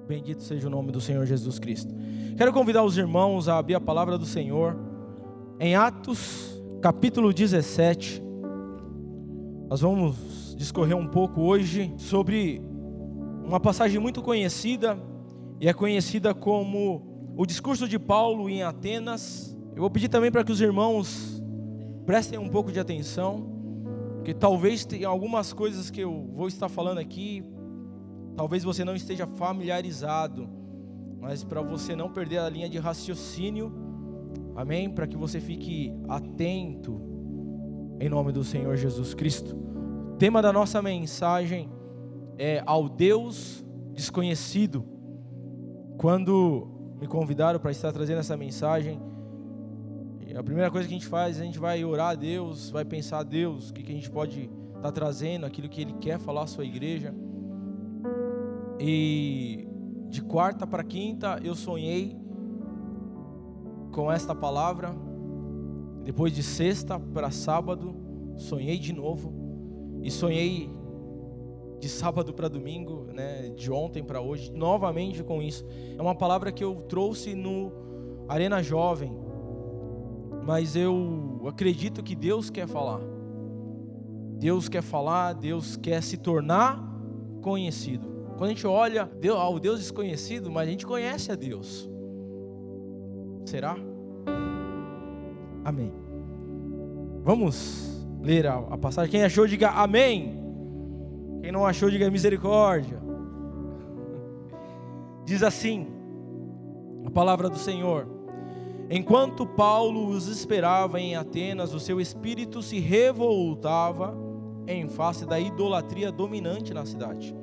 Bendito seja o nome do Senhor Jesus Cristo. Quero convidar os irmãos a abrir a palavra do Senhor em Atos, capítulo 17. Nós vamos discorrer um pouco hoje sobre uma passagem muito conhecida, e é conhecida como o discurso de Paulo em Atenas. Eu vou pedir também para que os irmãos prestem um pouco de atenção, porque talvez tenha algumas coisas que eu vou estar falando aqui, talvez você não esteja familiarizado, mas para você não perder a linha de raciocínio, amém? Para que você fique atento, em nome do Senhor Jesus Cristo. O tema da nossa mensagem é ao Deus desconhecido. Quando me convidaram para estar trazendo essa mensagem, a primeira coisa que a gente faz, a gente vai orar a Deus, vai pensar a Deus, o que a gente pode estar trazendo, aquilo que Ele quer falar à sua igreja. E de quarta para quinta eu sonhei com esta palavra. Depois de sexta para sábado sonhei de novo. E sonhei de sábado para domingo, né, de ontem para hoje, novamente com isso. É uma palavra que eu trouxe no Arena Jovem, mas eu acredito que Deus quer falar. Deus quer falar, Deus quer se tornar conhecido. Quando a gente olha ao Deus desconhecido, mas a gente conhece a Deus. Será? Amém. Vamos ler a passagem. Quem achou, diga amém. Quem não achou, diga misericórdia. Diz assim a palavra do Senhor: enquanto Paulo os esperava em Atenas, o seu espírito se revoltava em face da idolatria dominante na cidade.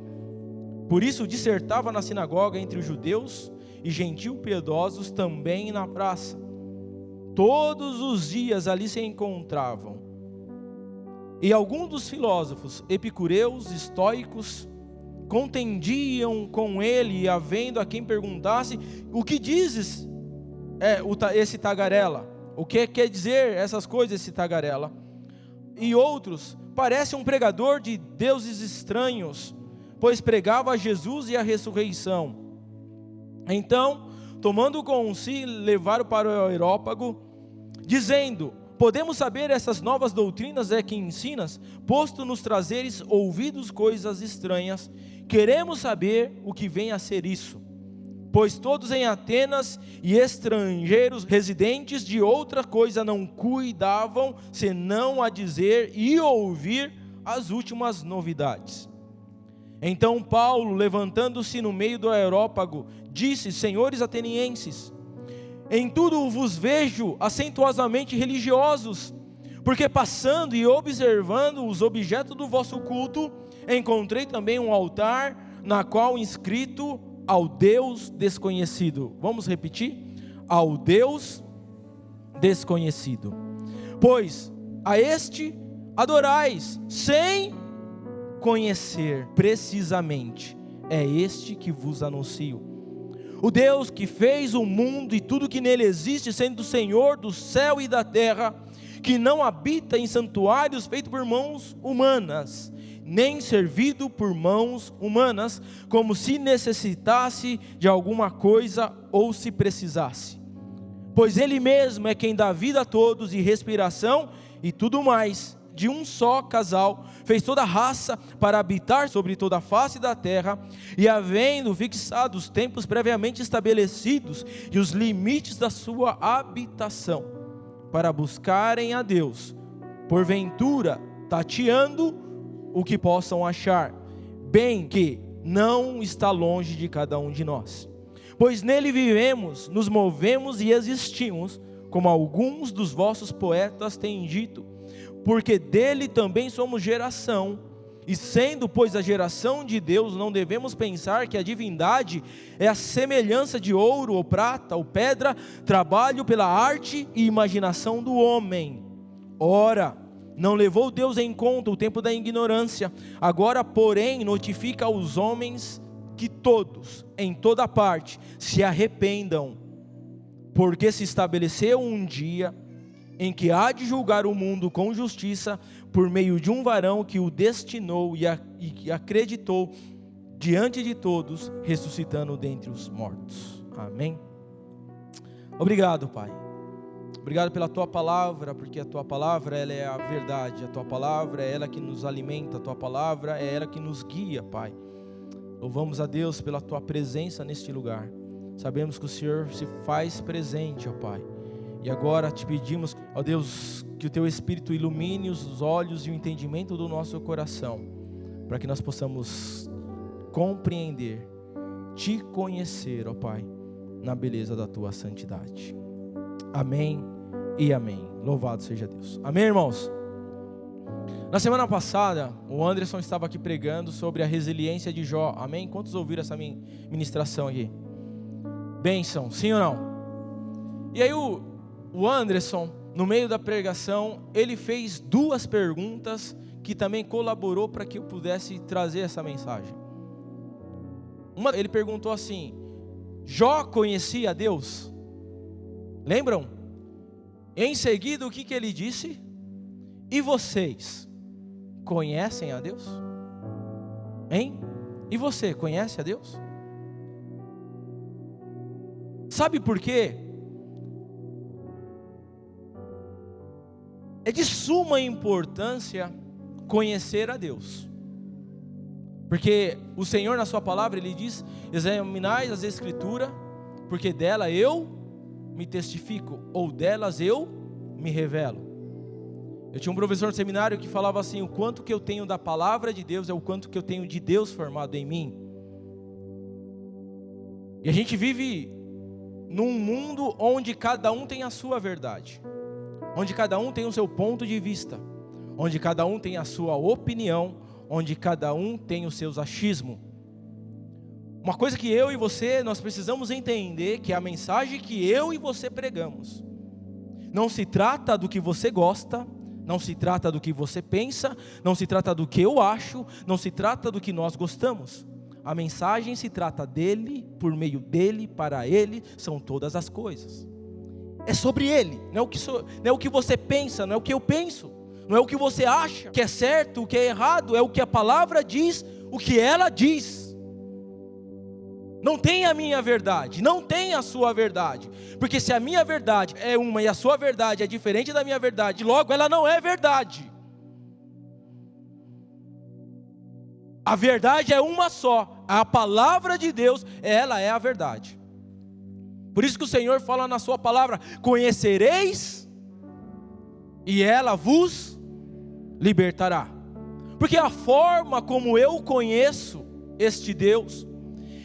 Por isso dissertava na sinagoga entre os judeus e gentios piedosos também na praça. Todos os dias ali se encontravam. E alguns dos filósofos epicureus, estoicos, contendiam com ele, e havendo a quem perguntasse: o que dizes esse tagarela? O que quer dizer essas coisas, esse tagarela? E outros: parece um pregador de deuses estranhos, pois pregava a Jesus e a ressurreição. Então, tomando com si, levaram para o Areópago, dizendo: podemos saber essas novas doutrinas que ensinas, posto nos trazeres ouvidos coisas estranhas, queremos saber o que vem a ser isso. Pois todos em Atenas e estrangeiros residentes de outra coisa não cuidavam, senão a dizer e ouvir as últimas novidades. Então Paulo, levantando-se no meio do Areópago, disse: senhores atenienses, em tudo vos vejo acentuosamente religiosos, porque passando e observando os objetos do vosso culto, encontrei também um altar, na qual inscrito: ao Deus desconhecido. Vamos repetir? Ao Deus desconhecido. Pois a este adorais, sem conhecer precisamente. É este que vos anuncio. O Deus que fez o mundo e tudo que nele existe, sendo o Senhor do céu e da terra, que não habita em santuários feitos por mãos humanas, nem servido por mãos humanas, como se necessitasse de alguma coisa ou se precisasse. Pois Ele mesmo é quem dá vida a todos e respiração e tudo mais. De um só casal, fez toda a raça para habitar sobre toda a face da terra, e havendo fixado os tempos previamente estabelecidos e os limites da sua habitação, para buscarem a Deus, porventura tateando o que possam achar, bem que não está longe de cada um de nós. Pois nele vivemos, nos movemos e existimos, como alguns dos vossos poetas têm dito, porque dele também somos geração, e sendo, pois, a geração de Deus, não devemos pensar que a divindade é a semelhança de ouro, ou prata, ou pedra, trabalho pela arte e imaginação do homem. Ora, não levou Deus em conta o tempo da ignorância, agora, porém, notifica aos homens que todos, em toda parte, se arrependam, porque se estabeleceu um dia em que há de julgar o mundo com justiça, por meio de um varão que o destinou e acreditou diante de todos, ressuscitando dentre os mortos. Amém. Obrigado, Pai. Obrigado pela Tua palavra, porque a Tua palavra, ela é a verdade. A Tua palavra é ela que nos alimenta. A Tua palavra é ela que nos guia, Pai. Louvamos a Deus pela Tua presença neste lugar. Sabemos que o Senhor se faz presente, ó Pai. E agora te pedimos, ó Deus, que o Teu Espírito ilumine os olhos e o entendimento do nosso coração, para que nós possamos compreender, Te conhecer, ó Pai, na beleza da Tua santidade. Amém e amém. Louvado seja Deus. Amém, irmãos? Na semana passada, o Anderson estava aqui pregando sobre a resiliência de Jó. Amém? Quantos ouviram essa ministração aqui? Bênção, sim ou não? E aí o Anderson, no meio da pregação, ele fez 2 perguntas que também colaborou para que eu pudesse trazer essa mensagem. Ele perguntou assim: Jó conhecia Deus? Lembram? Em seguida, o que ele disse? E vocês conhecem a Deus? Hein? E você conhece a Deus? Sabe por quê? É de suma importância conhecer a Deus. Porque o Senhor na sua palavra, Ele diz: examinai as Escrituras, porque dela eu me testifico, ou delas eu me revelo. Eu tinha um professor no seminário que falava assim: o quanto que eu tenho da palavra de Deus é o quanto que eu tenho de Deus formado em mim. E a gente vive num mundo onde cada um tem a sua verdade, onde cada um tem o seu ponto de vista, onde cada um tem a sua opinião, onde cada um tem os seus achismos. Uma coisa que eu e você, nós precisamos entender, que a mensagem que eu e você pregamos, não se trata do que você gosta, não se trata do que você pensa, não se trata do que eu acho, não se trata do que nós gostamos. A mensagem se trata dele, por meio dele, para ele, são todas as coisas. É sobre ele, não é o que você pensa, não é o que eu penso, não é o que você acha que é certo, o que é errado, é o que a palavra diz, o que ela diz. Não tem a minha verdade, não tem a sua verdade, porque se a minha verdade é uma e a sua verdade é diferente da minha verdade, logo ela não é verdade. A verdade é uma só, a palavra de Deus, ela é a verdade. Por isso que o Senhor fala na sua palavra: conhecereis e ela vos libertará. Porque a forma como eu conheço este Deus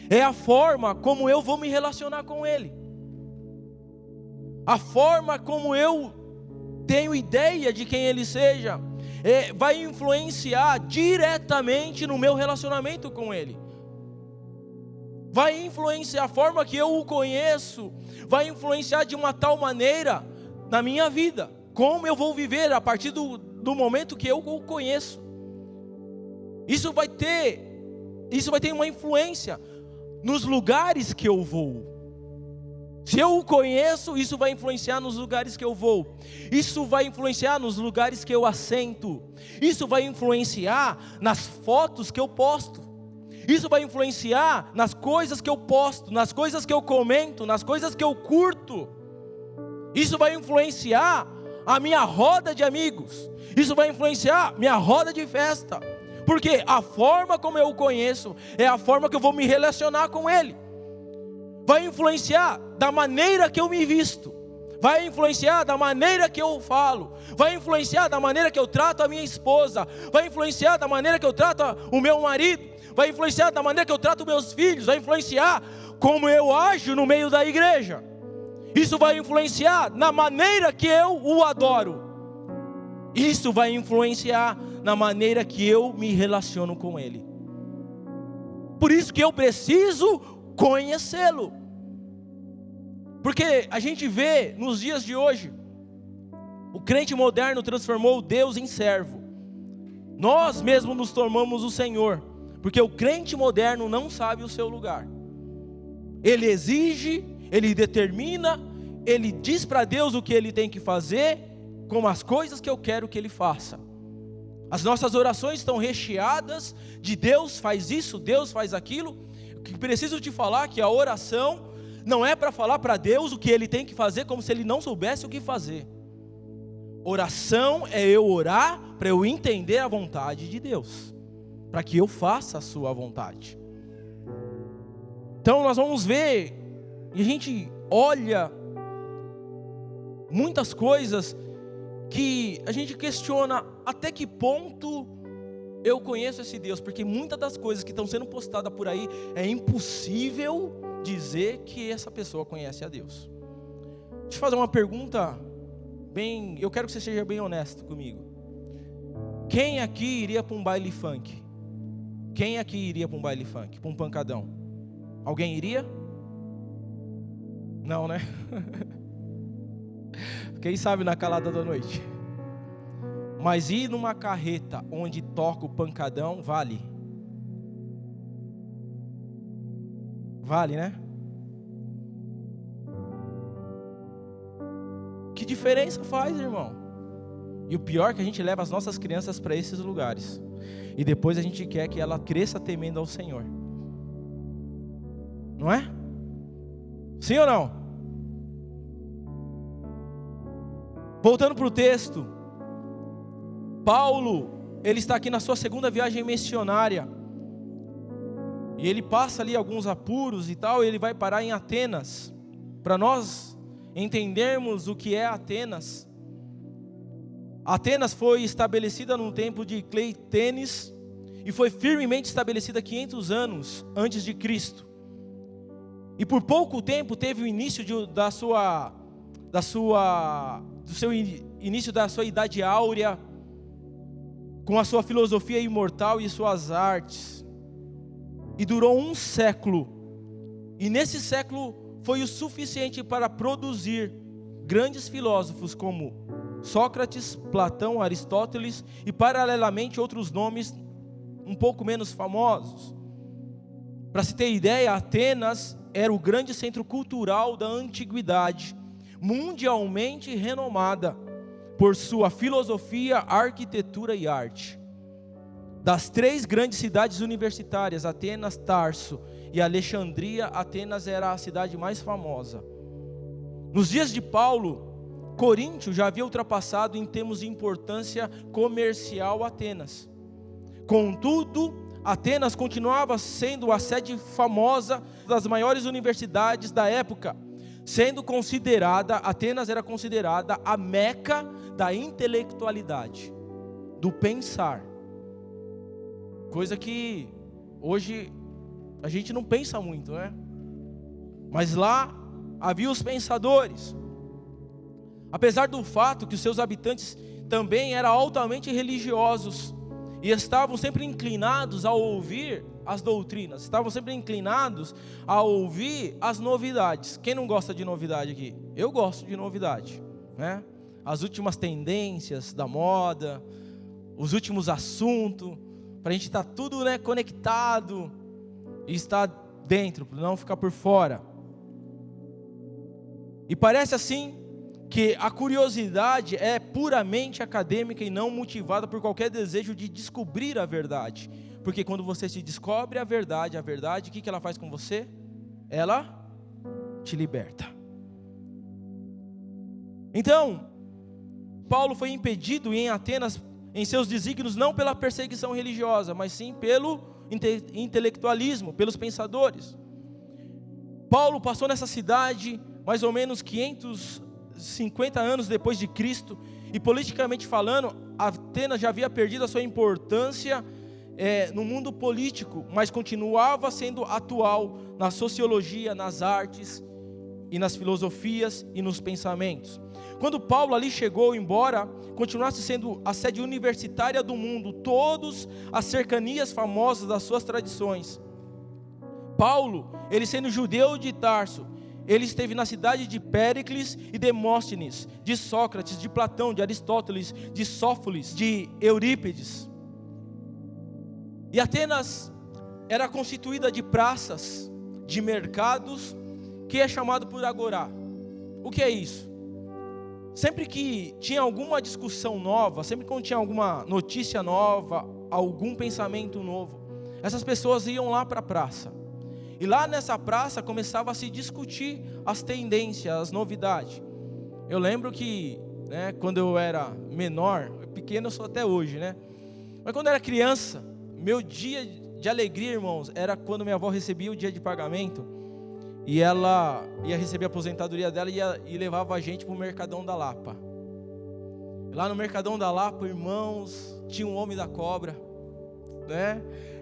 é a forma como eu vou me relacionar com Ele. A forma como eu tenho ideia de quem Ele seja vai influenciar diretamente no meu relacionamento com Ele. Vai influenciar a forma que eu o conheço, vai influenciar de uma tal maneira na minha vida, como eu vou viver a partir do momento que eu o conheço. Isso vai ter uma influência nos lugares que eu vou. Se eu o conheço, isso vai influenciar nos lugares que eu vou. Isso vai influenciar nos lugares que eu assento. Isso vai influenciar nas fotos que eu posto. Isso vai influenciar nas coisas que eu posto, nas coisas que eu comento, nas coisas que eu curto. Isso vai influenciar a minha roda de amigos. Isso vai influenciar minha roda de festa. Porque a forma como eu o conheço é a forma que eu vou me relacionar com Ele. Vai influenciar da maneira que eu me visto. Vai influenciar da maneira que eu falo. Vai influenciar da maneira que eu trato a minha esposa. Vai influenciar da maneira que eu trato o meu marido. Vai influenciar da maneira que eu trato meus filhos. Vai influenciar como eu ajo no meio da igreja. Isso vai influenciar na maneira que eu o adoro. Isso vai influenciar na maneira que eu me relaciono com Ele. Por isso que eu preciso conhecê-lo. Porque a gente vê nos dias de hoje, o crente moderno transformou Deus em servo. Nós mesmos nos tornamos o Senhor. Porque o crente moderno não sabe o seu lugar. Ele exige, ele determina, ele diz para Deus o que ele tem que fazer, como as coisas que eu quero que ele faça. As nossas orações estão recheadas de Deus faz isso, Deus faz aquilo. Preciso te falar que a oração não é para falar para Deus o que Ele tem que fazer, como se Ele não soubesse o que fazer. Oração é eu orar para eu entender a vontade de Deus, para que eu faça a sua vontade. Então nós vamos ver, e a gente olha muitas coisas que a gente questiona até que ponto eu conheço esse Deus, porque muitas das coisas que estão sendo postadas por aí é impossível dizer que essa pessoa conhece a Deus. Deixa eu fazer uma pergunta eu quero que você seja bem honesto comigo. Quem aqui iria para um baile funk? Quem aqui iria para um baile funk? Para um pancadão? Alguém iria? Não, né? Quem sabe na calada da noite. Mas ir numa carreta onde toca o pancadão, vale? Vale, né? Que diferença faz, irmão? E o pior é que a gente leva as nossas crianças para esses lugares. E depois a gente quer que ela cresça temendo ao Senhor. Não é? Sim ou não? Voltando para o texto, Paulo, ele está aqui na sua segunda viagem missionária, e ele passa ali alguns apuros e tal, e ele vai parar em Atenas. Para nós entendermos o que é Atenas, Atenas foi estabelecida no tempo de Cleístenes, e foi firmemente estabelecida 500 anos antes de Cristo, e por pouco tempo teve o início do seu início da sua idade áurea, com a sua filosofia imortal e suas artes, e durou 1 século, e nesse século foi o suficiente para produzir grandes filósofos como Sócrates, Platão, Aristóteles e paralelamente outros nomes um pouco menos famosos. Para se ter ideia, Atenas era o grande centro cultural da antiguidade, mundialmente renomada por sua filosofia, arquitetura e arte. Das 3 grandes cidades universitárias, Atenas, Tarso e Alexandria, Atenas era a cidade mais famosa. Nos dias de Paulo, Coríntio já havia ultrapassado em termos de importância comercial Atenas. Contudo, Atenas continuava sendo a sede famosa das maiores universidades da época, Atenas era considerada a meca da intelectualidade, do pensar, coisa que hoje a gente não pensa muito, né? Mas lá havia os pensadores, apesar do fato que os seus habitantes também eram altamente religiosos, e estavam sempre inclinados a ouvir as doutrinas, estavam sempre inclinados a ouvir as novidades. Quem não gosta de novidade aqui? Eu gosto de novidade, né? As últimas tendências da moda, os últimos assuntos, para a gente estar tudo, né, conectado e estar dentro, para não ficar por fora. E parece assim que a curiosidade é puramente acadêmica e não motivada por qualquer desejo de descobrir a verdade. Porque quando você se descobre a verdade, o que ela faz com você? Ela te liberta. Então, Paulo foi impedido em Atenas, em seus desígnios, não pela perseguição religiosa, mas sim pelo intelectualismo, pelos pensadores. Paulo passou nessa cidade mais ou menos 550 anos depois de Cristo, e politicamente falando, Atenas já havia perdido a sua importância no mundo político, mas continuava sendo atual na sociologia, nas artes e nas filosofias e nos pensamentos. Quando Paulo ali chegou, embora continuasse sendo a sede universitária do mundo, todas as cercanias famosas das suas tradições, Paulo, ele sendo judeu de Tarso, ele esteve na cidade de Péricles e Demóstenes, de Sócrates, de Platão, de Aristóteles, de Sófocles, de Eurípides. E Atenas era constituída de praças, de mercados, que é chamado por agorá. O que é isso? sempre que tinha alguma discussão nova, sempre que tinha alguma notícia nova, algum pensamento novo, essas pessoas iam lá para a praça. E lá nessa praça começava a se discutir as tendências, as novidades. Eu lembro que, quando eu era menor, pequeno eu sou até hoje, mas quando eu era criança, meu dia de alegria, irmãos, era quando minha avó recebia o dia de pagamento, e ela ia receber a aposentadoria dela e levava a gente para o Mercadão da Lapa. Lá no Mercadão da Lapa, irmãos, tinha um homem da cobra,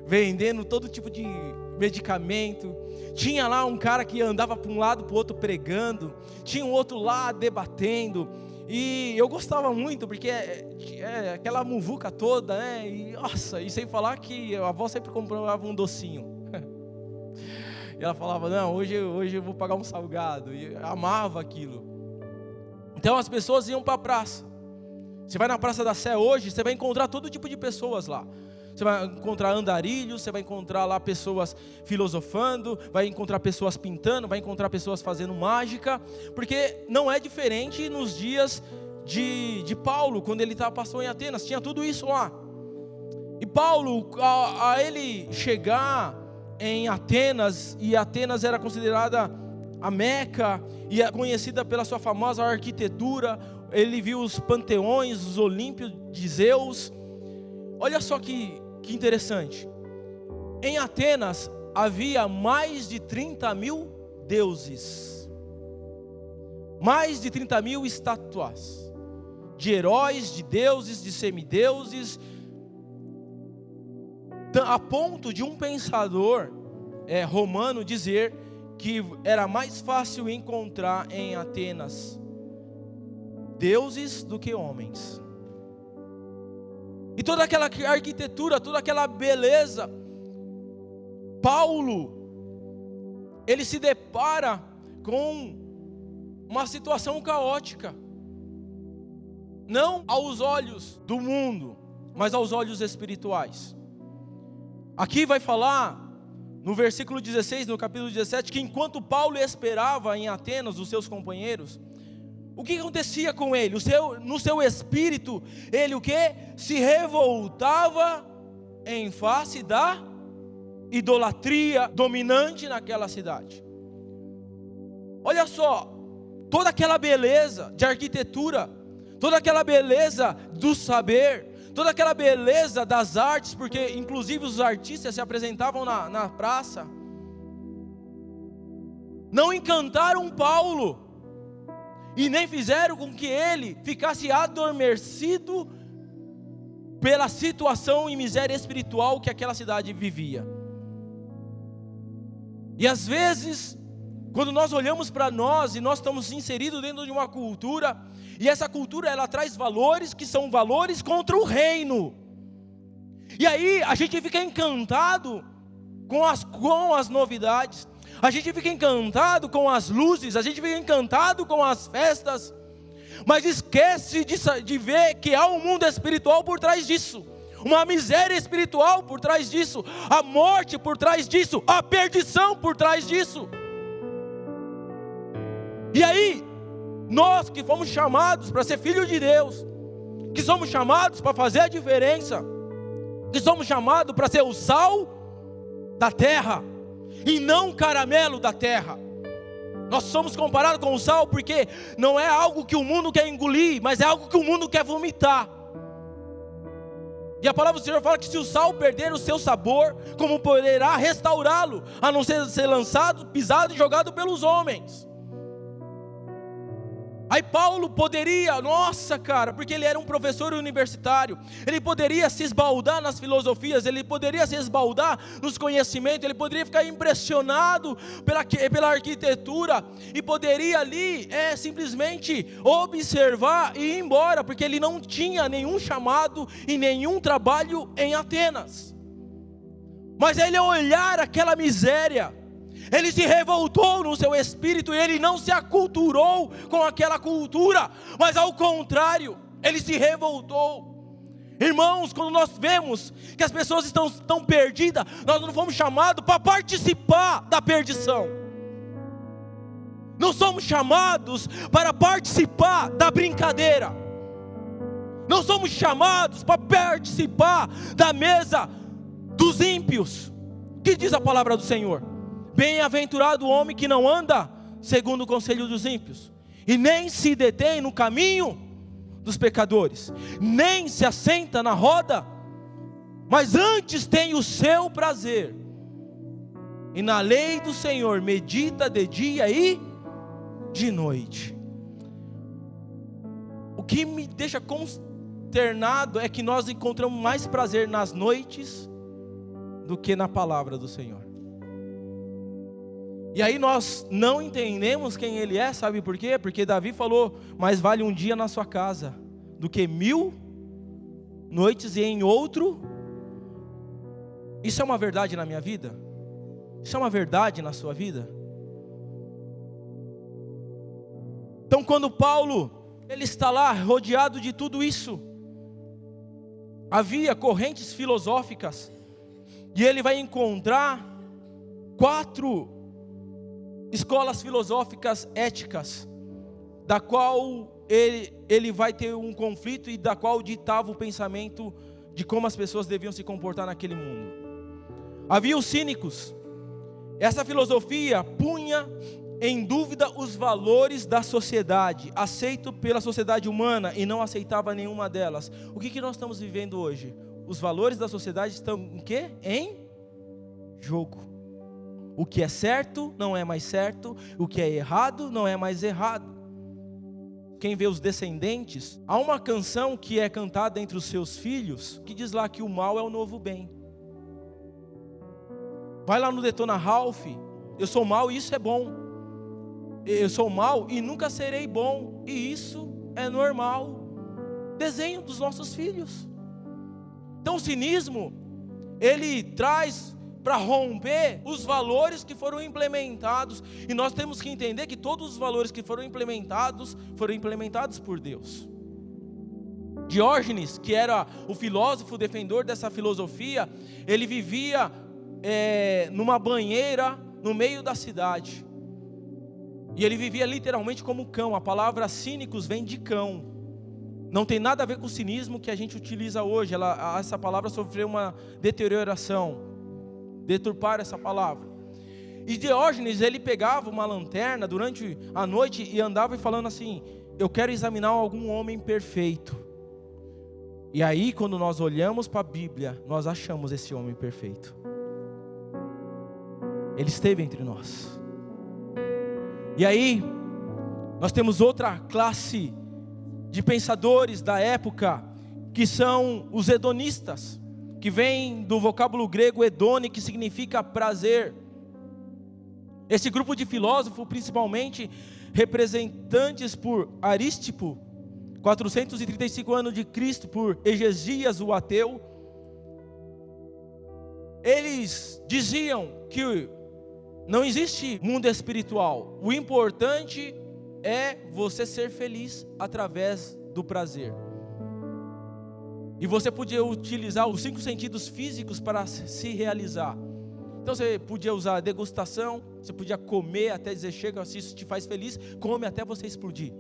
vendendo todo tipo de medicamento. Tinha lá um cara que andava para um lado para o outro pregando, tinha um outro lá debatendo, e eu gostava muito, porque é aquela muvuca toda, e nossa, e sem falar que a avó sempre comprava um docinho, e ela falava, não, hoje eu vou pagar um salgado, e eu amava aquilo. Então as pessoas iam para a praça. Você vai na Praça da Sé hoje, você vai encontrar todo tipo de pessoas lá. Você vai encontrar andarilhos, você vai encontrar lá pessoas filosofando, vai encontrar pessoas pintando, vai encontrar pessoas fazendo mágica, porque não é diferente nos dias de Paulo, quando ele passou em Atenas, tinha tudo isso lá. E Paulo, a ele chegar em Atenas, e Atenas era considerada a Meca, e é conhecida pela sua famosa arquitetura, ele viu os panteões, os Olímpios de Zeus. Olha só que interessante. Em Atenas havia mais de 30 mil deuses, mais de 30 mil estátuas de heróis, de deuses, de semideuses, a ponto de um pensador romano dizer que era mais fácil encontrar em Atenas deuses do que homens. E toda aquela arquitetura, toda aquela beleza, Paulo, ele se depara com uma situação caótica, não aos olhos do mundo, mas aos olhos espirituais. Aqui vai falar, no versículo 16, no capítulo 17, que enquanto Paulo esperava em Atenas os seus companheiros, o que acontecia com ele? No seu espírito, ele o que? Se revoltava em face da idolatria dominante naquela cidade. Olha só, toda aquela beleza de arquitetura, toda aquela beleza do saber, toda aquela beleza das artes, porque inclusive os artistas se apresentavam na praça, não encantaram Paulo, e nem fizeram com que ele ficasse adormecido pela situação e miséria espiritual que aquela cidade vivia. E às vezes, quando nós olhamos para nós e nós estamos inseridos dentro de uma cultura, e essa cultura ela traz valores que são valores contra o reino, e aí a gente fica encantado com as novidades, a gente fica encantado com as luzes, a gente fica encantado com as festas, mas esquece de ver que há um mundo espiritual por trás disso, uma miséria espiritual por trás disso, a morte por trás disso, a perdição por trás disso. E aí, nós que fomos chamados para ser filhos de Deus, que somos chamados para fazer a diferença, que somos chamados para ser o sal da terra, e não o caramelo da terra. Nós somos comparados com o sal porque não é algo que o mundo quer engolir, mas é algo que o mundo quer vomitar. E a palavra do Senhor fala que se o sal perder o seu sabor, como poderá restaurá-lo, a não ser lançado, pisado e jogado pelos homens? Aí Paulo poderia, porque ele era um professor universitário, ele poderia se esbaldar nas filosofias, ele poderia se esbaldar nos conhecimentos, ele poderia ficar impressionado pela arquitetura, e poderia ali simplesmente observar e ir embora, porque ele não tinha nenhum chamado e nenhum trabalho em Atenas. Mas ele, ao olhar aquela miséria, ele se revoltou no seu espírito, e ele não se aculturou com aquela cultura, mas ao contrário, ele se revoltou. Irmãos, quando nós vemos que as pessoas estão perdidas, nós não fomos chamados para participar da perdição. Não somos chamados para participar da brincadeira. Não somos chamados para participar da mesa dos ímpios. O que diz a palavra do Senhor? Bem-aventurado o homem que não anda segundo o conselho dos ímpios, e nem se detém no caminho dos pecadores, nem se assenta na roda, mas antes tem o seu prazer, e na lei do Senhor medita de dia e de noite. O que me deixa consternado é que nós encontramos mais prazer nas noites do que na palavra do Senhor. E aí nós não entendemos quem Ele é, sabe por quê? Porque Davi falou, mais vale um dia na sua casa do que 1000 noites e em outro. Isso é uma verdade na minha vida? Isso é uma verdade na sua vida? Então quando Paulo, ele está lá rodeado de tudo isso, havia correntes filosóficas, e ele vai encontrar 4 escolas filosóficas éticas, da qual ele vai ter um conflito, e da qual ditava o pensamento de como as pessoas deviam se comportar naquele mundo. Havia os cínicos. Essa filosofia punha em dúvida os valores da sociedade, aceito pela sociedade humana, e não aceitava nenhuma delas. O que nós estamos vivendo hoje? Os valores da sociedade estão em quê? Em jogo. O que é certo não é mais certo, o que é errado não é mais errado. Quem vê os Descendentes, há uma canção que é cantada entre os seus filhos, que diz lá que o mal é o novo bem. Vai lá no Detona Ralph, eu sou mal e isso é bom. Eu sou mal e nunca serei bom, e isso é normal. Desenho dos nossos filhos. Então o cinismo, ele traz para romper os valores que foram implementados, e nós temos que entender que todos os valores que foram implementados por Deus. Diógenes, que era o filósofo defensor dessa filosofia, ele vivia numa banheira no meio da cidade, e ele vivia literalmente como cão. A palavra cínicos vem de cão, não tem nada a ver com o cinismo que a gente utiliza hoje. Essa palavra sofreu uma deterioração, deturpar essa palavra. E Diógenes, ele pegava uma lanterna durante a noite e andava falando assim: eu quero examinar algum homem perfeito. E aí quando nós olhamos para a Bíblia, nós achamos esse homem perfeito. Ele esteve entre nós. E aí nós temos outra classe de pensadores da época, que são os hedonistas, que vem do vocábulo grego hedone, que significa prazer. Esse grupo de filósofos, principalmente representantes por Arístipo, 435 anos de Cristo, por Egesias o ateu, eles diziam que não existe mundo espiritual. O importante é você ser feliz através do prazer. E você podia utilizar os 5 sentidos físicos para se realizar. Então você podia usar a degustação, você podia comer até dizer chega, se isso te faz feliz, come até você explodir.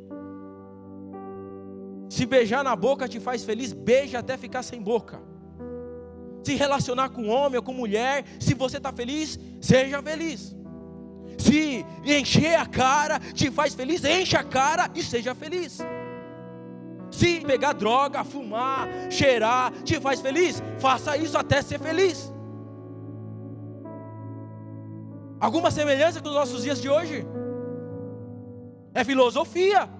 Se beijar na boca te faz feliz, beija até ficar sem boca. Se relacionar com homem ou com mulher, se você está feliz, seja feliz. Se encher a cara te faz feliz, enche a cara e seja feliz. Se pegar droga, fumar, cheirar te faz feliz, faça isso até ser feliz. Alguma semelhança com os nossos dias de hoje? É filosofia.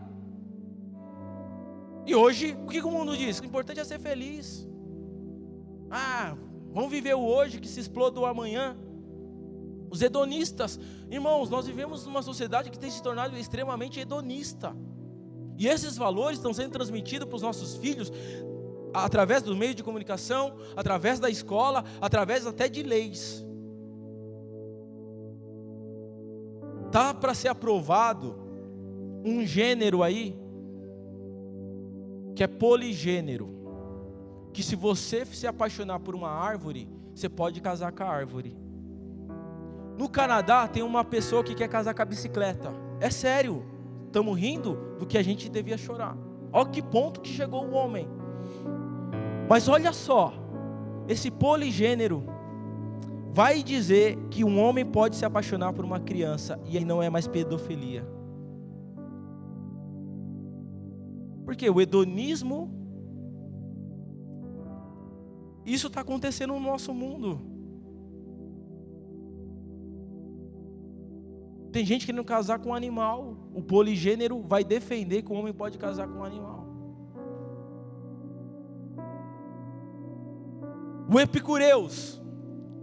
E hoje, o que o mundo diz? O importante é ser feliz. Vamos viver o hoje, que se exploda o amanhã. Os hedonistas, irmãos, nós vivemos numa sociedade que tem se tornado extremamente hedonista. E esses valores estão sendo transmitidos para os nossos filhos através do meio de comunicação, através da escola, através até de leis. Está para ser aprovado um gênero aí, que é poligênero, que se você se apaixonar por uma árvore, você pode casar com a árvore. No Canadá tem uma pessoa que quer casar com a bicicleta. é sério, estamos rindo do que a gente devia chorar. Olha que ponto que chegou o homem. Mas olha só, esse poligênero vai dizer que um homem pode se apaixonar por uma criança e aí não é mais pedofilia. Porque o hedonismo, isso está acontecendo no nosso mundo. Tem gente querendo casar com um animal. O poligênero vai defender que o homem pode casar com um animal. O epicureus,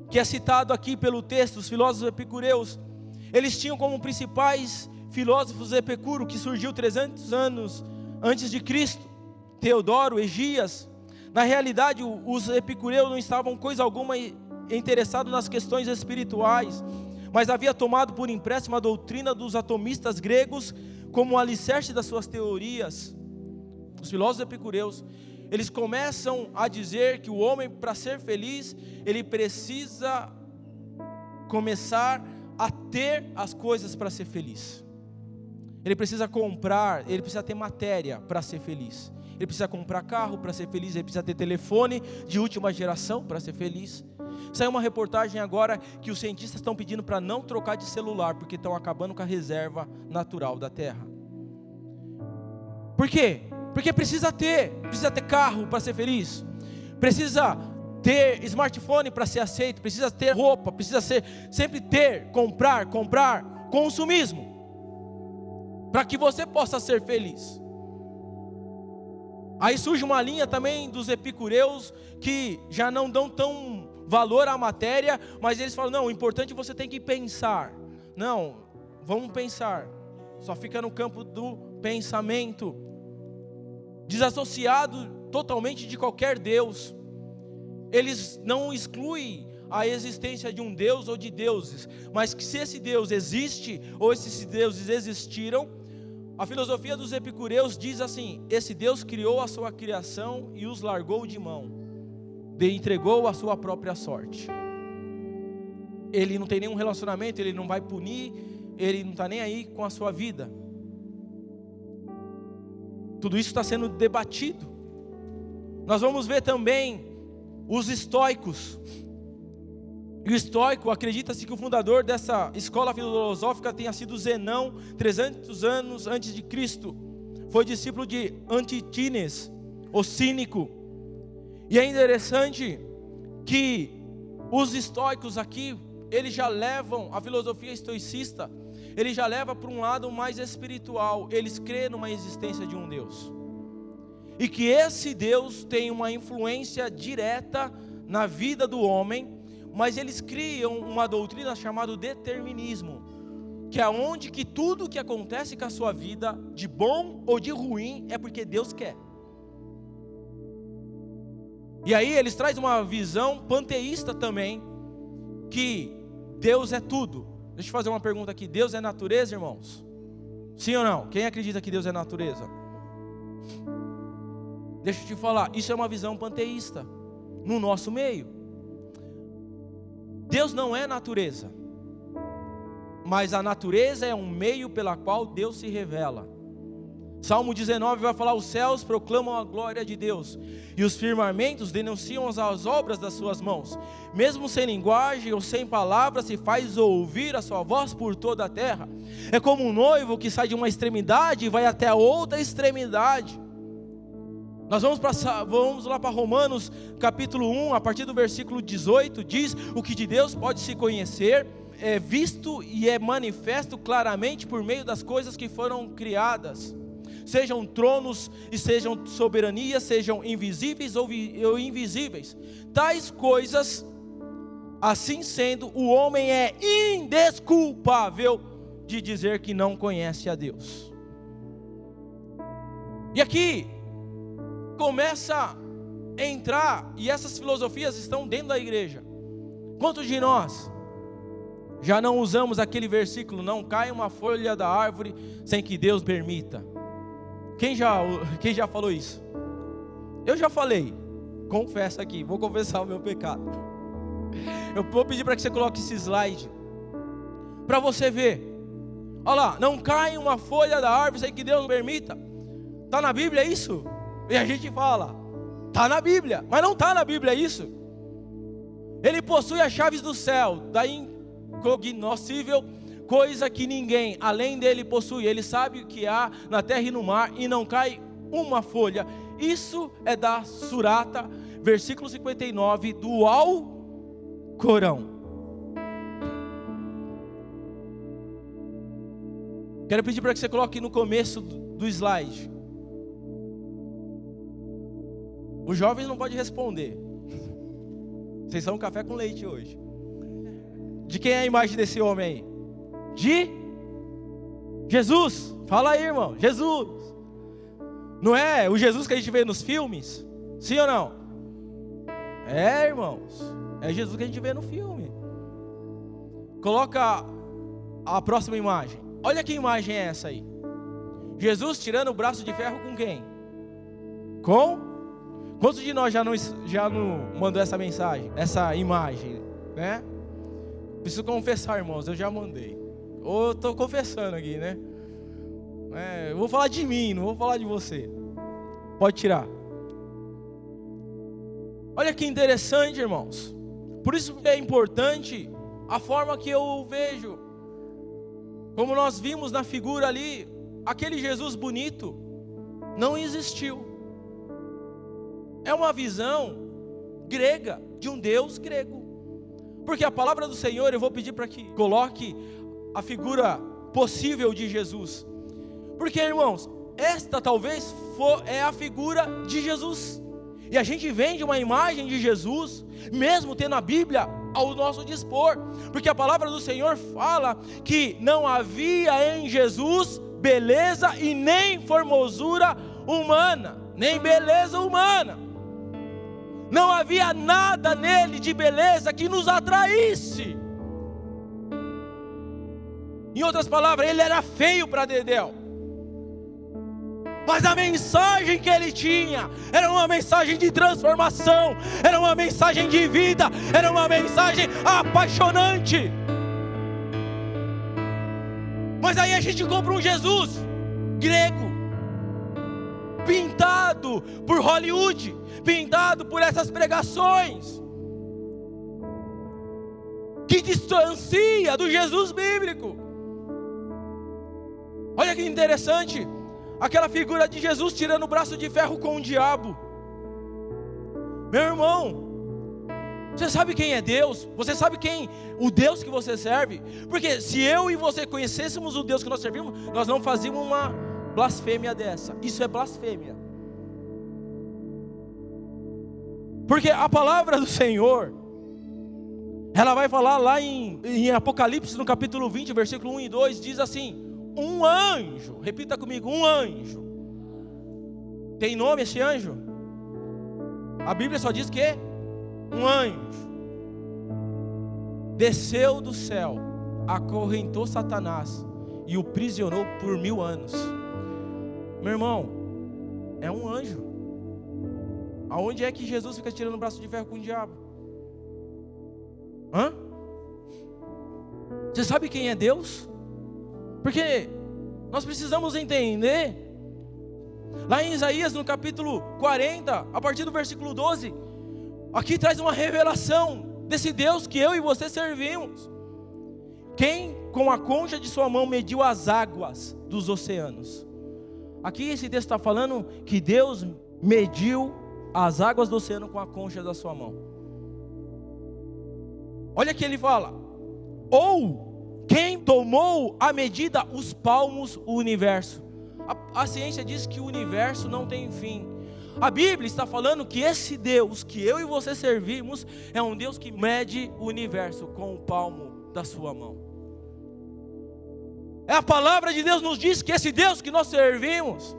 que é citado aqui pelo texto, os filósofos epicureus, eles tinham como principais filósofos Epicuro, que surgiu 300 anos antes de Cristo, Teodoro, Egias. Na realidade, os epicureus não estavam coisa alguma interessados nas questões espirituais, mas havia tomado por empréstimo a doutrina dos atomistas gregos como alicerce das suas teorias. Os filósofos epicureus, eles começam a dizer que o homem, para ser feliz, ele precisa começar a ter as coisas para ser feliz. Ele precisa comprar, ele precisa ter matéria para ser feliz. Ele precisa comprar carro para ser feliz, ele precisa ter telefone de última geração para ser feliz. Saiu uma reportagem agora que os cientistas estão pedindo para não trocar de celular, porque estão acabando com a reserva natural da Terra. Por quê? Porque precisa ter carro para ser feliz, precisa ter smartphone para ser aceito, precisa ter roupa, precisa sempre ter, comprar, consumismo, para que você possa ser feliz. Aí surge uma linha também dos epicureus que já não dão tão valor à matéria, mas eles falam, não, o importante você tem que pensar. Não, vamos pensar, só fica no campo do pensamento, desassociado totalmente de qualquer Deus. Eles não excluem a existência de um Deus ou de deuses, mas que se esse Deus existe, ou se esses deuses existiram, a filosofia dos epicureus diz assim: esse Deus criou a sua criação e os largou de mão, entregou a sua própria sorte. Ele não tem nenhum relacionamento, ele não vai punir, ele não está nem aí com a sua vida. Tudo isso está sendo debatido. Nós vamos ver também os estoicos. E o estoico, acredita-se que o fundador dessa escola filosófica tenha sido Zenão, 300 anos antes de Cristo. Foi discípulo de Antítenes, o cínico. E é interessante que os estoicos aqui, eles já levam a filosofia estoicista, ele já leva para um lado mais espiritual. Eles creem numa existência de um Deus, e que esse Deus tem uma influência direta na vida do homem, mas eles criam uma doutrina chamada determinismo, que é onde que tudo que acontece com a sua vida, de bom ou de ruim, é porque Deus quer. E aí eles trazem uma visão panteísta também, que Deus é tudo. Deixa eu fazer uma pergunta aqui: Deus é natureza, irmãos? Sim ou não? Quem acredita que Deus é natureza? Deixa eu te falar, isso é uma visão panteísta no nosso meio. Deus não é natureza, mas a natureza é um meio pela qual Deus se revela. Salmo 19 vai falar: os céus proclamam a glória de Deus, e os firmamentos denunciam as obras das suas mãos. Mesmo sem linguagem ou sem palavras, se faz ouvir a sua voz por toda a terra. É como um noivo que sai de uma extremidade e vai até a outra extremidade. Nós vamos lá para Romanos capítulo 1, a partir do versículo 18, diz: o que de Deus pode se conhecer, é visto e é manifesto claramente por meio das coisas que foram criadas, sejam tronos e sejam soberanias, sejam invisíveis ou invisíveis. Tais coisas, assim sendo, o homem é indesculpável de dizer que não conhece a Deus. E aqui começa a entrar, e essas filosofias estão dentro da igreja. Quantos de nós já não usamos aquele versículo: não cai uma folha da árvore sem que Deus permita? Quem já falou isso? Eu já falei. Confesso aqui, vou confessar o meu pecado. Eu vou pedir para que você coloque esse slide, para você ver. Olha lá, não cai uma folha da árvore sem que Deus não permita. Está na Bíblia isso? E a gente fala, está na Bíblia, mas não está na Bíblia isso. Ele possui as chaves do céu, da incognoscível coisa que ninguém além dele possui. Ele sabe o que há na terra e no mar, e não cai uma folha. Isso é da Surata, versículo 59 do Alcorão. Quero pedir para que você coloque no começo do slide. Os jovens não podem responder. Vocês são um café com leite hoje. De quem é a imagem desse homem aí? De Jesus. Fala aí, irmão. Jesus. Não é o Jesus que a gente vê nos filmes? Sim ou não? É, irmãos. É Jesus que a gente vê no filme. Coloca a próxima imagem. Olha que imagem é essa aí. Jesus tirando o braço de ferro com quem? Com? Quantos de nós já não mandou essa mensagem, essa imagem, né? Preciso confessar, irmãos, eu já mandei. Ou eu estou confessando aqui, né? Eu vou falar de mim, não vou falar de você. Pode tirar. Olha que interessante, irmãos. Por isso é importante a forma que eu vejo. Como nós vimos na figura ali, aquele Jesus bonito não existiu. É uma visão grega, de um Deus grego. Porque a palavra do Senhor, eu vou pedir para que coloque a figura possível de Jesus. Porque, irmãos, esta talvez é a figura de Jesus. E a gente vende uma imagem de Jesus, mesmo tendo a Bíblia ao nosso dispor. Porque a palavra do Senhor fala que não havia em Jesus beleza e nem formosura humana, nem beleza humana. Não havia nada nele de beleza que nos atraísse. Em outras palavras, ele era feio para dedéu. Mas a mensagem que ele tinha era uma mensagem de transformação, era uma mensagem de vida, era uma mensagem apaixonante. Mas aí a gente compra um Jesus grego, pintado por Hollywood, pintado por essas pregações, que distancia do Jesus bíblico. Olha que interessante, aquela figura de Jesus tirando o braço de ferro com o diabo. Meu irmão, você sabe quem é Deus? Você sabe quem o Deus que você serve? Porque se eu e você conhecêssemos o Deus que nós servimos, nós não fazíamos uma blasfêmia dessa. Isso é blasfêmia. Porque a palavra do Senhor, ela vai falar lá em Apocalipse, no capítulo 20, versículo 1 e 2, diz assim: um anjo, repita comigo, um anjo. Tem nome esse anjo? A Bíblia só diz que um anjo desceu do céu, acorrentou Satanás e o prisionou por 1000 anos. Meu irmão, é um anjo. Aonde é que Jesus fica tirando o braço de ferro com o diabo? Hã? Você sabe quem é Deus? Porque nós precisamos entender. Lá em Isaías, no capítulo 40, a partir do versículo 12, aqui traz uma revelação desse Deus que eu e você servimos. Quem com a concha de sua mão mediu as águas dos oceanos. Aqui esse texto está falando que Deus mediu as águas do oceano com a concha da sua mão. Olha que ele fala: ou quem tomou a medida os palmos o universo. A ciência diz que o universo não tem fim. A Bíblia está falando que esse Deus que eu e você servimos é um Deus que mede o universo com o palmo da sua mão. A palavra de Deus nos diz que esse Deus que nós servimos,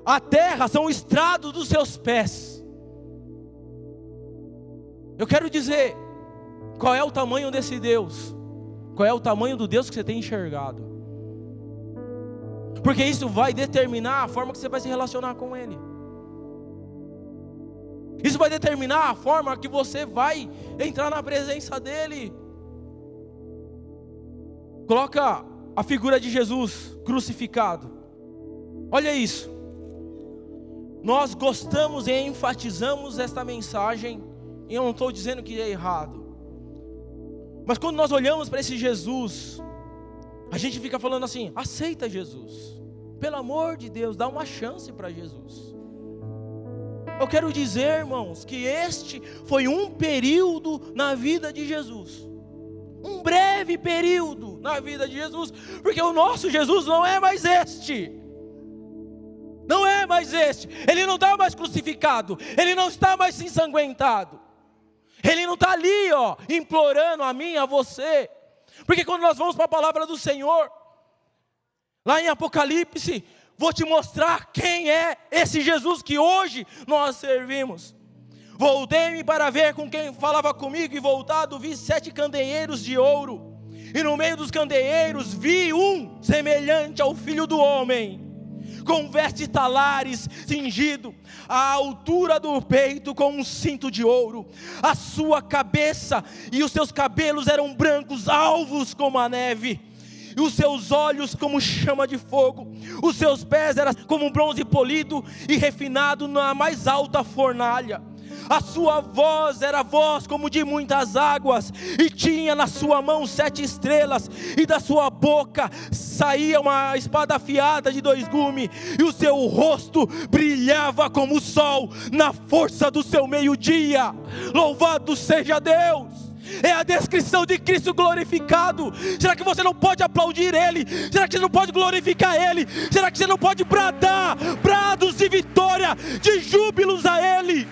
a terra são o estrado dos seus pés. Eu quero dizer, qual é o tamanho desse Deus? Qual é o tamanho do Deus que você tem enxergado? Porque isso vai determinar a forma que você vai se relacionar com Ele. Isso vai determinar a forma que você vai entrar na presença dEle. Coloca a figura de Jesus crucificado. Olha isso. Nós gostamos e enfatizamos esta mensagem, e eu não estou dizendo que é errado, mas quando nós olhamos para esse Jesus, a gente fica falando assim: aceita Jesus, pelo amor de Deus, dá uma chance para Jesus. Eu quero dizer, irmãos, que este foi um período na vida de Jesus, um breve período na vida de Jesus, porque o nosso Jesus não é mais este. Não é mais este. Ele não está mais crucificado, ele não está mais ensanguentado, ele não está ali, ó, implorando a mim, a você. Porque quando nós vamos para a palavra do Senhor, lá em Apocalipse, vou te mostrar quem é esse Jesus que hoje nós servimos. Voltei-me para ver com quem falava comigo, e voltado vi 7 candeeiros de ouro, e no meio dos candeeiros vi um semelhante ao Filho do Homem, com vestes talares, cingido à altura do peito com um cinto de ouro. A sua cabeça e os seus cabelos eram brancos, alvos como a neve, e os seus olhos como chama de fogo. Os seus pés eram como bronze polido e refinado na mais alta fornalha. A sua voz era voz como de muitas águas, e tinha na sua mão 7 estrelas, e da sua boca saía uma espada afiada de 2 gumes, e o seu rosto brilhava como o sol na força do seu meio-dia. Louvado seja Deus! É a descrição de Cristo glorificado. Será que você não pode aplaudir Ele? Será que você não pode glorificar Ele? Será que você não pode bradar brados de vitória, de júbilos a Ele?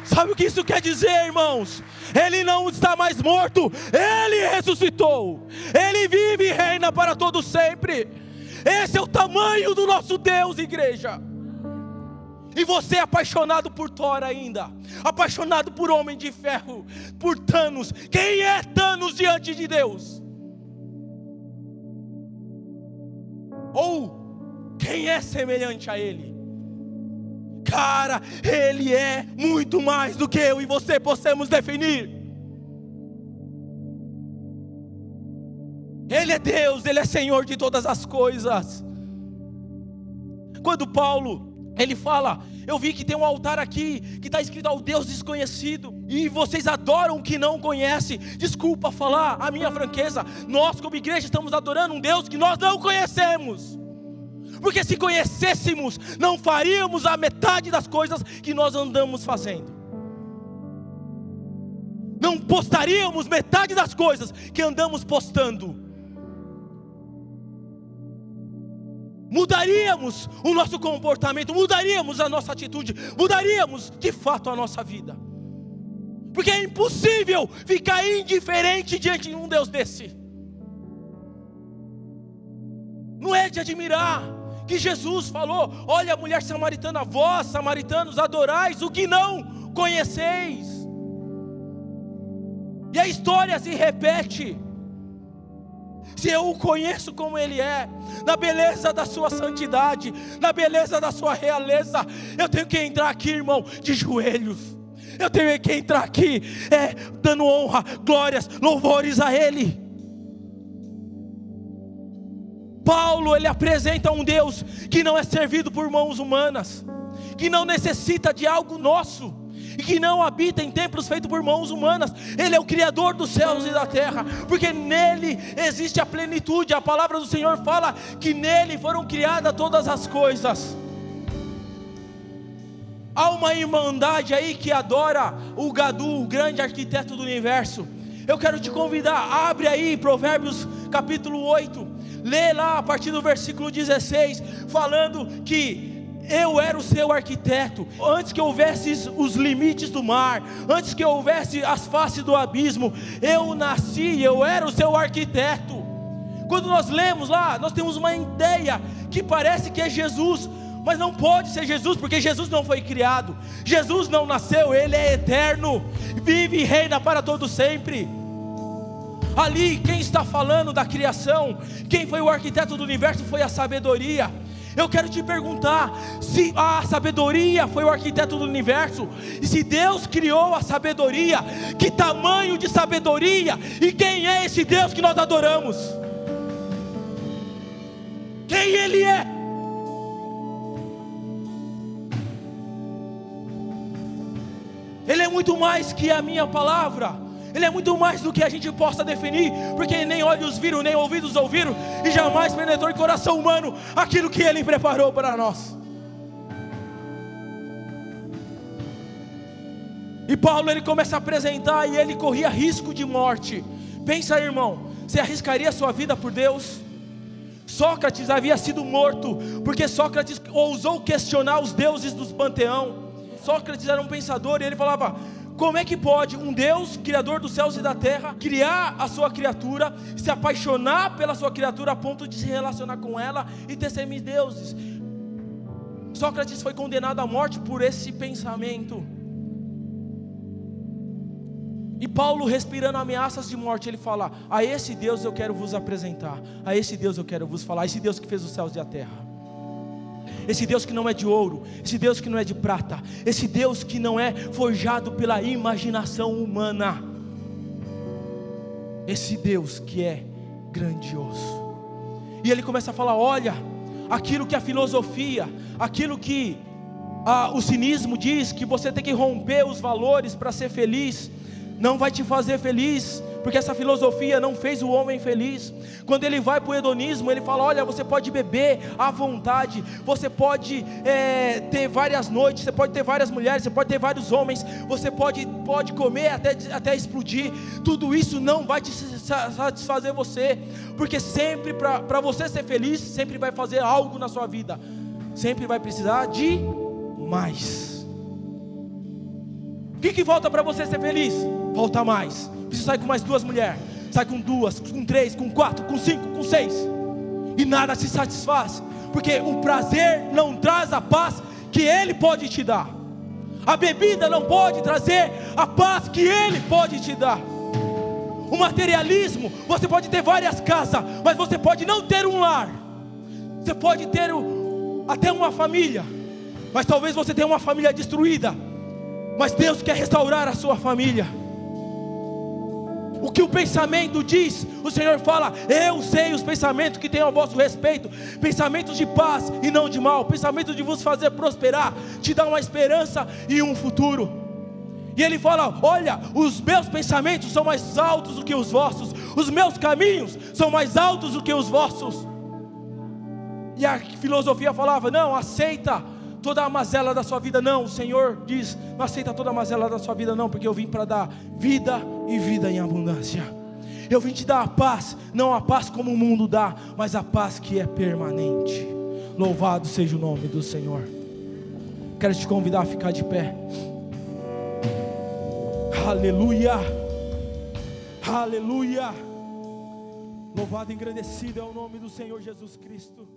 Sabe o que isso quer dizer, irmãos? Ele não está mais morto, Ele ressuscitou, Ele vive e reina para todo sempre. Esse é o tamanho do nosso Deus, igreja. E você é apaixonado por Thor ainda, apaixonado por Homem de Ferro, por Thanos. Quem é Thanos diante de Deus? Ou quem é semelhante a Ele? Cara, Ele é muito mais do que eu e você possamos definir. Ele é Deus, Ele é Senhor de todas as coisas. Quando Paulo, ele fala: eu vi que tem um altar aqui, que está escrito ao Deus desconhecido, e vocês adoram o que não conhecem. Desculpa falar a minha franqueza, nós como igreja estamos adorando um Deus que nós não conhecemos. Porque se conhecêssemos, não faríamos a metade das coisas que nós andamos fazendo. Não postaríamos metade das coisas que andamos postando. Mudaríamos o nosso comportamento, mudaríamos a nossa atitude, mudaríamos de fato a nossa vida. Porque é impossível ficar indiferente diante de um Deus desse. Não é de admirar que Jesus falou: olha, mulher samaritana, vós samaritanos adorais o que não conheceis. E a história se repete. Se eu o conheço como Ele é, na beleza da sua santidade, na beleza da sua realeza, eu tenho que entrar aqui, irmão, de joelhos. Eu tenho que entrar aqui dando honra, glórias, louvores a Ele. Paulo, ele apresenta um Deus que não é servido por mãos humanas, que não necessita de algo nosso, e que não habita em templos feitos por mãos humanas. Ele é o Criador dos céus e da terra, porque nele existe a plenitude. A palavra do Senhor fala que nele foram criadas todas as coisas. Há uma irmandade aí que adora o Gadu, o grande arquiteto do universo. Eu quero te convidar, abre aí Provérbios capítulo 8, lê lá a partir do versículo 16, falando que eu era o seu arquiteto, antes que houvesse os limites do mar, antes que houvesse as faces do abismo, eu nasci, eu era o seu arquiteto. Quando nós lemos lá, nós temos uma ideia que parece que é Jesus, mas não pode ser Jesus, porque Jesus não foi criado, Jesus não nasceu, Ele é eterno, vive e reina para todo sempre. Ali quem está falando da criação, quem foi o arquiteto do universo foi a sabedoria. Eu quero te perguntar, se a sabedoria foi o arquiteto do universo, e se Deus criou a sabedoria, que tamanho de sabedoria, e quem é esse Deus que nós adoramos? Quem Ele é? Ele é muito mais que a minha palavra. Ele é muito mais do que a gente possa definir, porque nem olhos viram, nem ouvidos ouviram, e jamais penetrou em coração humano aquilo que Ele preparou para nós. E Paulo, ele começa a apresentar, e ele corria risco de morte. Pensa aí, irmão, você arriscaria a sua vida por Deus? Sócrates havia sido morto, porque Sócrates ousou questionar os deuses dos panteão. Sócrates era um pensador, e ele falava: como é que pode um Deus, criador dos céus e da terra, criar a sua criatura, se apaixonar pela sua criatura a ponto de se relacionar com ela e ter semideuses? Sócrates foi condenado à morte por esse pensamento. E Paulo, respirando ameaças de morte, ele fala: a esse Deus eu quero vos apresentar, a esse Deus eu quero vos falar, esse Deus que fez os céus e a terra, esse Deus que não é de ouro, esse Deus que não é de prata, esse Deus que não é forjado pela imaginação humana, esse Deus que é grandioso. E ele começa a falar: olha, aquilo que a filosofia, aquilo que o cinismo diz, que você tem que romper os valores para ser feliz, não vai te fazer feliz, porque essa filosofia não fez o homem feliz. Quando ele vai para o hedonismo, ele fala: olha, você pode beber à vontade, você pode ter várias noites, você pode ter várias mulheres, você pode ter vários homens, você pode comer até explodir. Tudo isso não vai te satisfazer você, porque sempre, para você ser feliz, sempre vai fazer algo na sua vida, sempre vai precisar de mais. O que falta para você ser feliz? Falta mais. Preciso sair com mais 2 mulheres, sai com 2, com 3, com 4, com 5, com 6, e nada se satisfaz, porque o prazer não traz a paz que Ele pode te dar. A bebida não pode trazer a paz que Ele pode te dar. O materialismo, você pode ter várias casas, mas você pode não ter um lar. Você pode ter até uma família, mas talvez você tenha uma família destruída, mas Deus quer restaurar a sua família. O que o pensamento diz, o Senhor fala: eu sei os pensamentos que tenho a vosso respeito, pensamentos de paz e não de mal, pensamentos de vos fazer prosperar, te dar uma esperança e um futuro. E Ele fala: olha, os meus pensamentos são mais altos do que os vossos, os meus caminhos são mais altos do que os vossos. E a filosofia falava: não, aceita toda a mazela da sua vida. Não, o Senhor diz: não aceita toda a mazela da sua vida não, porque eu vim para dar vida e vida em abundância. Eu vim te dar a paz, não a paz como o mundo dá, mas a paz que é permanente. Louvado seja o nome do Senhor. Quero te convidar a ficar de pé. Aleluia, aleluia. Louvado e engrandecido é o nome do Senhor Jesus Cristo.